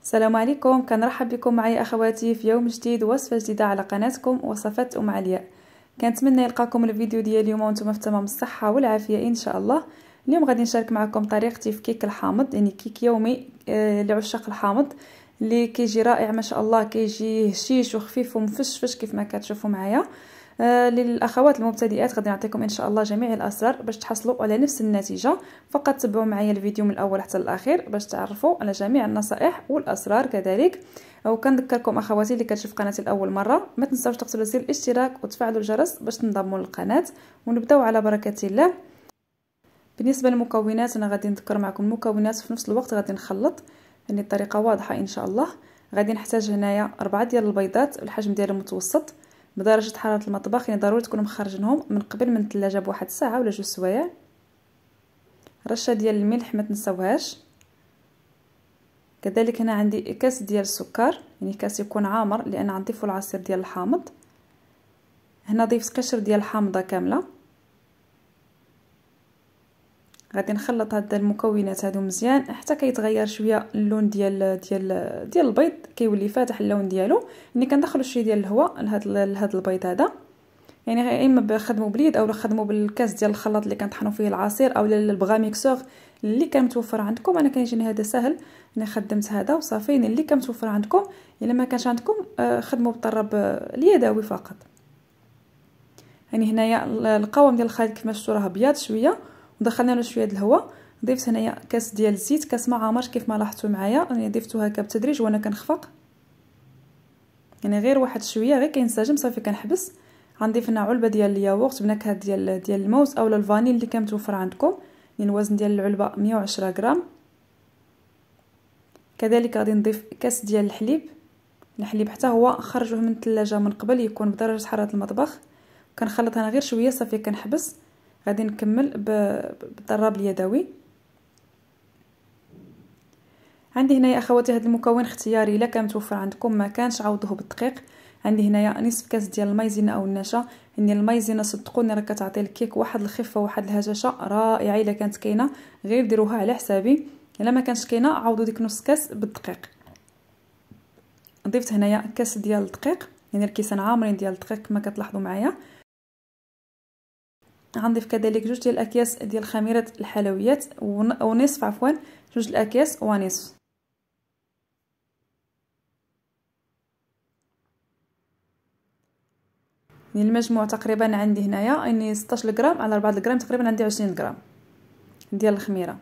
السلام عليكم، كنرحب بكم معي اخواتي في يوم جديد ووصفه جديده على قناتكم وصفات ام علياء. كنتمنى يلقاكم الفيديو ديال اليوم وانتم في تمام الصحه والعافيه ان شاء الله. اليوم غادي نشارك معكم طريقتي في كيك الحامض، يعني كيك يومي لعشاق الحامض اللي كيجي رائع ما شاء الله، كيجي هشيش وخفيف ومفشفش كيف ما كتشوفوا معايا. للاخوات المبتدئات غادي نعطيكم ان شاء الله جميع الاسرار باش تحصلوا على نفس النتيجه. فقط تبعوا معايا الفيديو من الاول حتى الاخير باش تعرفوا على جميع النصائح والاسرار كذلك. وكنذكركم اخواتي اللي كتشوف قناتي لاول مره ما تنساوش تقتلوا زر الاشتراك وتفعلوا الجرس باش تنضموا للقناه ونبداو على بركه الله. بالنسبه للمكونات انا غادي نذكر معكم المكونات في نفس الوقت غادي نخلط، يعني الطريقه واضحه ان شاء الله. غادي نحتاج هنايا 4 ديال البيضات، الحجم ديالهم متوسط بدرجه حراره المطبخ، يعني ضروري تكونوا مخرجينهم من قبل من الثلاجه بواحد الساعه ولا 2 سوايع. رشه ديال الملح ما تنساوهاش. كذلك هنا عندي كاس ديال السكر، يعني كاس يكون عامر لان غنضيفوا العصير ديال الحامض. هنا ضيفت قشر ديال الحامضه كامله. غادي نخلط هاد المكونات هادو مزيان حتى كيتغير شويه اللون ديال البيض، كيولي فاتح اللون ديالو. يعني كندخلوا شويه ديال الهواء لهاد البيض هذا، يعني اما بخدموا باليد او خدموا بالكاس ديال الخلاط اللي كنطحنوا فيه العصير او البغا ميكسور اللي كان متوفر عندكم. انا كيجيني هذا سهل، انا خدمت هذا وصافي. اللي كان متوفر عندكم الا ما كانش عندكم خدموا بالطراب اليدوي فقط. يعني هنايا القوام ديال الخليط كما شفتوا راه ابيض شويه ودخلنا له شويه ديال الهواء. ضفت هنايا كاس ديال الزيت، كاس ما عامرش كيف ما لاحظتوا معايا، يعني ضفتو هكا بالتدريج وانا كنخفق، يعني غير واحد شويه غير كينسجم صافي كنحبس. غنضيف هنا علبه ديال الياغورت بنكهه ديال الموز اولا الفانيل اللي كان متوفر عندكم، يعني الوزن ديال العلبه 110 غرام. كذلك غادي نضيف كاس ديال الحليب حتى هو خرجوه من الثلاجه من قبل يكون بدرجه حراره المطبخ. كنخلط انا غير شويه صافي كنحبس. غادي نكمل بالضراب اليدوي. عندي هنايا اخواتي هذا المكون اختياري، الا كان متوفر عندكم ما كانش عوضوه بالدقيق. عندي هنايا نصف كاس ديال المايزينا او النشا، يعني المايزينا صدقوني راه كتعطي الكيك واحد الخفه واحد الهجاشه رائعه. الا كانت كاينه غير ديروها على حسابي، الا ما كانش كاينه عوضوا ديك نص كاس بالدقيق. ضفت هنايا كاس ديال الدقيق، يعني الكيسان عامرين ديال الدقيق كما كتلاحظوا معايا. غنضيف كذلك 2 ديال الاكياس ديال خميره الحلويات ونصف 2 الاكياس ونصف. يعني المجموع تقريبا عندي هنايا يعني 16 غرام على 4 غرام، تقريبا عندي 20 غرام ديال الخميره.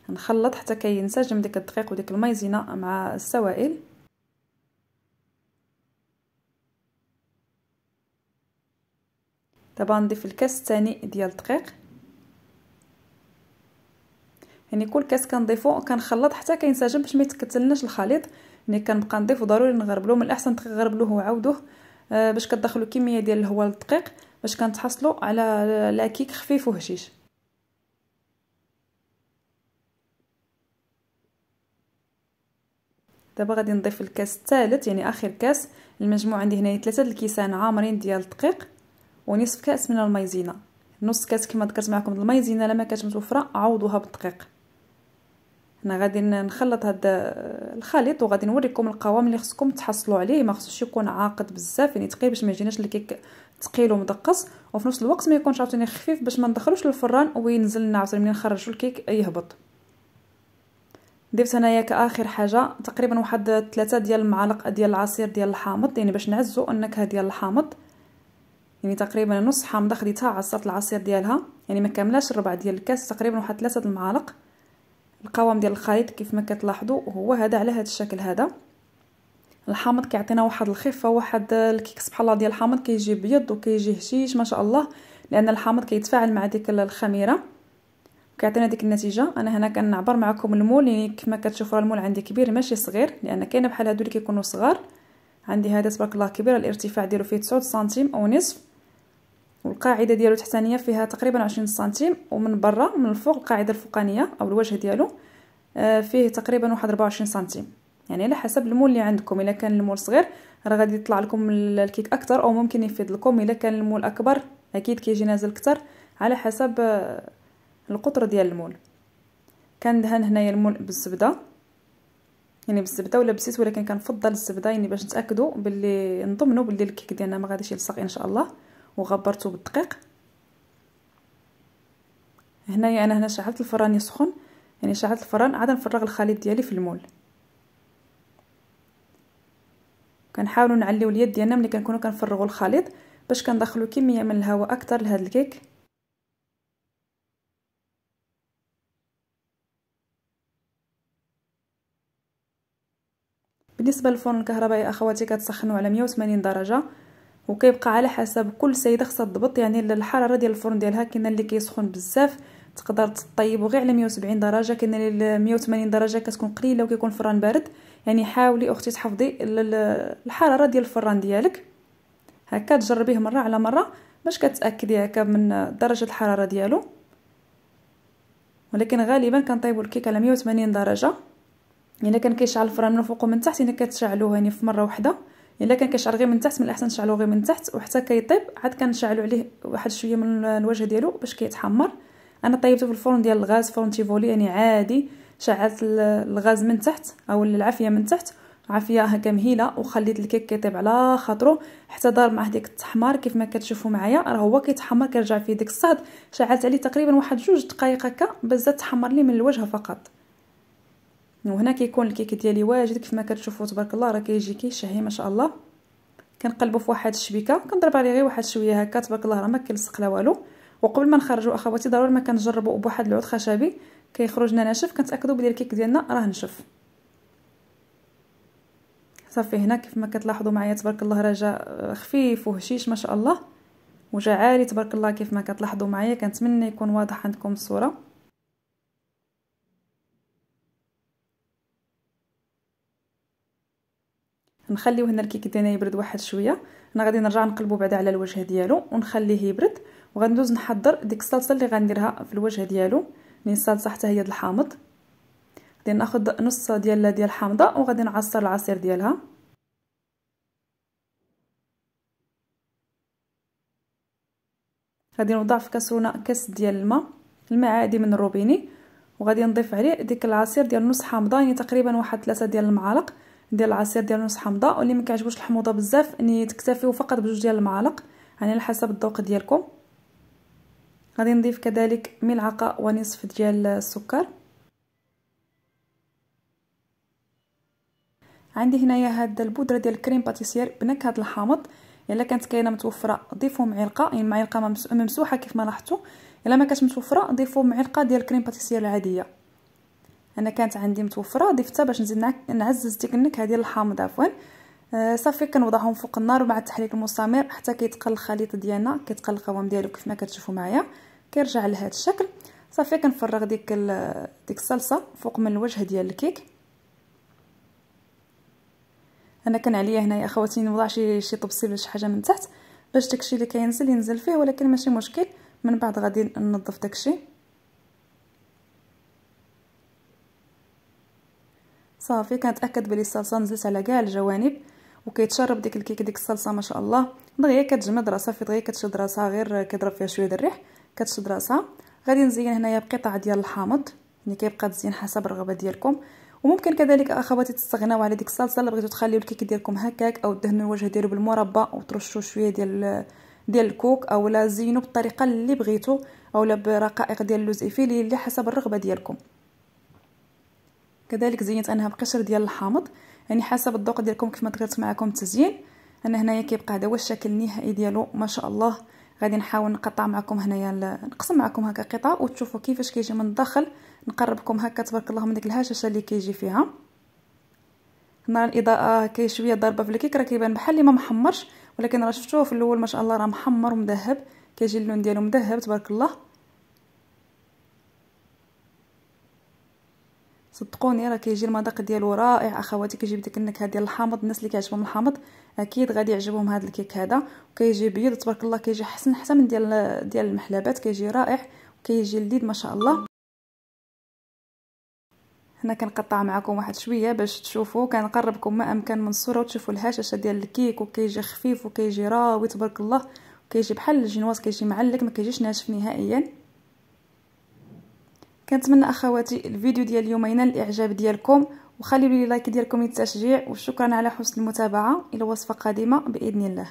نخلط حتى كينسجم ديك الدقيق وديك المايزينا مع السوائل. دابا نضيف الكاس الثاني ديال الدقيق، يعني كل كاس كنضيفو كنخلط حتى كينسجم باش ما يتكتلناش الخليط. يعني كنبقى نضيف وضروري نغربلو، من الاحسن تغربلوه وعاودوه باش كتدخلوا كميه ديال الهواء للدقيق باش كنتحصلوا على لاكيك خفيف وهشيش. دابا غادي نضيف الكاس الثالث، يعني اخر كاس. المجموع عندي هنا 3 الكيسان عامرين ديال الدقيق ونصف كاس من المايزينا. نص كاس كما ذكرت معكم المايزينا لما كانت متوفره عوضوها بالدقيق. هنا غادي نخلط هذا الخليط وغادي نوريكم القوام اللي خصكم تحصلوا عليه. ما خصوش يكون عاقد بزاف، يعني ثقيل باش ما يجيناش الكيك ثقيل ومدقص، وفي نفس الوقت ما يكونش عاوتاني خفيف باش ما ندخلوش للفران وينزل لنا عاوتاني ملي نخرجوا الكيك يهبط. ضفت هنايا كاخر حاجه تقريبا واحد 3 ديال المعالق ديال العصير ديال الحامض، يعني باش نعزوا النكهه ديال الحامض. يعني تقريبا نص حامضه خديتها عصرت العصير ديالها، يعني ما كاملاش الربع ديال الكاس، تقريبا واحد 3 المعالق. القوام ديال الخليط كيف ما كتلاحظوا هو هذا على هذا الشكل هذا. الحامض كيعطينا واحد الخفه، واحد الكيك سبحان الله ديال الحامض كيجي بيض وكيجي هشيش ما شاء الله، لان الحامض كيتفاعل مع ديك الخميره وكيعطينا ديك النتيجه. انا هنا كنعبر معكم المول، يعني كما كتشوفوا المول عندي كبير ماشي صغير، لان كاينه بحال هادو اللي كيكونوا صغار. عندي هذا تبارك الله كبير، الارتفاع ديالو فيه 9 سنتيم او نصف، والقاعده ديالو تحتانيه فيها تقريبا 20 سنتيم، ومن برا من الفوق القاعده الفوقانيه او الوجه ديالو فيه تقريبا واحد 24 سنتيم، يعني على حسب المول اللي عندكم. الا كان المول صغير راه غادي يطلع لكم الكيك اكثر، او ممكن يفيد لكم. الا كان المول اكبر اكيد كيجي نازل اكثر على حسب القطر ديال المول. كندهن هنايا المول بالزبده، يعني بالزبده ولا بالزيت، ولكن كنفضل الزبده يعني باش نتاكدوا باللي نضمنوا باللي الكيك ديالنا ما غاديش يلصق ان شاء الله. وغبرته بالدقيق. هنايا انا هنا شعلت الفران يسخن، يعني شعلت الفران عاد نفرغ الخليط ديالي في المول. كنحاولوا نعليو اليد ديالنا ملي كنكونوا كنفرغوا الخليط باش كندخلوا كميه من الهواء اكثر لهذا الكيك. بالنسبه للفرن الكهربائي اخواتي كتسخنوا على 180 درجه، وكيبقى على حسب كل سيده خاصها تضبط يعني الحراره ديال الفرن ديالها. كاين اللي كيسخن بزاف تقدر تطيبو غير على 170 درجه، كاين اللي 180 درجه كتكون قليله وكيكون الفران بارد. يعني حاولي اختي تحفظي الحراره ديال الفران ديالك، هكا تجربيه مره على مره باش كتاكدي هكا من درجه الحراره ديالو. ولكن غالبا كنطيبوا الكيك على 180 درجه. الا كان كيشعل الفران من الفوق ومن تحت، يعني كتشعلوه يعني في مره واحده. الا كان كيشعل غير من تحت، من الاحسن تشعلوه غير من تحت وحتى كيطيب، عاد كنشعلوا عليه واحد شويه من الوجه ديالو باش كيتحمر. انا طيبته في الفرن ديال الغاز، فرن تيفولي يعني عادي. شعلت الغاز من تحت او العافيه من تحت، عافيه هكا مهيله، وخليت الكيك كيطيب على خاطرو حتى دار معاه ديك التحمار كيف ما كتشوفوا معايا. راه هو كيتحمر كيرجع فيه ديك الصهد. شعلت عليه تقريبا واحد 2 دقائق هكا باش زاد تحمر لي من الوجه فقط. وهنا كيكون الكيك ديالي واجد كيف ما كتشوفوا تبارك الله، راه كيجي كيشهي ما شاء الله. كنقلبوا في واحد الشبيكه، كنضرب عليه غير واحد شويه هكا تبارك الله، راه ما كيلصق لا والو. وقبل ما نخرجوا اخواتي ضروري ما كنجربوا بواحد العود خشبي كيخرج لنا ناشف، كنتاكدوا بلي الكيك ديالنا راه نشف. صافي هنا كيف ما كتلاحظوا معايا تبارك الله راه جا خفيف وهشيش ما شاء الله، وجا عالي تبارك الله كيف ما كتلاحظوا معايا. كنتمنى يكون واضح عندكم الصوره. نخليو هنا الكيك ديالنا يبرد واحد شويه. انا غادي نرجع نقلبو بعدا على الوجه ديالو ونخليه يبرد، وغندوز نحضر ديك الصلصه اللي غنديرها في الوجه ديالو. يعني الصلصه حتى هي د الحامض. غادي ناخذ نص ديال الحامضه وغادي نعصر العصير ديالها. غادي نوضع في كاسرونه كاس ديال الماء عادي من الروبيني، وغادي نضيف عليه ديك العصير ديال نص حامضه، يعني تقريبا واحد 3 ديال المعالق ديال العصير ديال نص حامضه. واللي ما كيعجبوش الحموضه بزاف يعني تكتفيو فقط بجوج ديال المعالق، يعني على حسب الذوق ديالكم. غادي نضيف كذلك ملعقه ونصف ديال السكر. عندي هنايا هاد البودره ديال الكريم باتيسير بنكهه الحامض. الا كانت كاينه متوفره ضيفوا معلقه، يعني معلقه ممسوحه كيف ما لاحظتوا. الا ما كانتش متوفره ضيفوا معلقه ديال الكريم باتيسير العاديه. انا كانت عندي متوفره ضفتها باش نزيد نعزز ديك النكهه ديال الحامض عفوا. صافي كنوضعهم فوق النار مع التحريك المستمر حتى كيتقل الخليط ديالنا، كيتقل القوام ديالو كيف ما كتشوفوا معايا، كيرجع لهذا الشكل. صافي كنفرغ ديك الصلصه فوق من الوجه ديال الكيك. انا كان عليا هنايا اخواتي نوضع شي طبسيل ولا شي حاجه من تحت باش داكشي اللي كينزل ينزل فيه، ولكن ماشي مشكل، من بعد غادي ننظف داكشي. صافي كنتاكد بلي الصلصه نزلت على كاع الجوانب وكيتشرب ديك الكيك ديك الصلصه ما شاء الله. دغيا كتجمد راسها، في دغيا كتشد راسها، غير كيضرب فيها شويه د الريح كتشد راسها. غادي نزين هنايا بقطع ديال الحامض، يعني كيبقى تزيين حسب الرغبه ديالكم. وممكن كذلك اخواتي تستغناو على ديك الصلصه الا بغيتو تخليو الكيك ديالكم هكاك، او دهنوا الوجه ديالو بالمربى وترشوا شويه ديال الكوك، او لا زينوا بالطريقه اللي بغيتو، اولا برقائق ديال اللوز ايفيلي اللي حسب الرغبه ديالكم. كذلك زينت انها بقشر ديال الحامض، يعني حسب الذوق ديالكم كيف ما ذكرت معكم التزيين. انا هنايا كيبقى هذا هو الشكل النهائي ديالو ما شاء الله. غادي نحاول نقطع معكم هنايا نقسم معكم هكا قطع وتشوفوا كيفاش كيجي من الداخل. نقربكم هكا تبارك الله من ديك الهشاشه اللي كيجي فيها. هنا الاضاءه كاين شويه ضاربه في الكيك، راه كيبان بحال اللي ما محمرش، ولكن راه شفتوه في الاول ما شاء الله راه محمر ومذهب، كيجي اللون ديالو مذهب تبارك الله. صدقوني راه كيجي المذاق ديالو رائع اخواتي، كيجي بديك النكهه ديال الحامض. الناس اللي كيعجبهم الحامض اكيد غادي يعجبهم هذا الكيك هذا، وكيجي بيض تبارك الله، كيجي حسن حتى من ديال المحلبات، كيجي رائع وكيجي لذيذ ما شاء الله. هنا كنقطع معكم واحد شويه باش تشوفوا، كنقربكم ما امكن من الصوره وتشوفوا الهشاشه ديال الكيك، وكيجي خفيف وكيجي راوي تبارك الله، وكيجي بحال الجينواز، كيجي معلك ما كيجيش ناشف نهائيا. كنتمنى اخواتي الفيديو ديال اليوم ينال الاعجاب ديالكم، وخليوا لي لايك ديالكم للتشجيع، وشكرا على حسن المتابعه. الى وصفه قادمه باذن الله.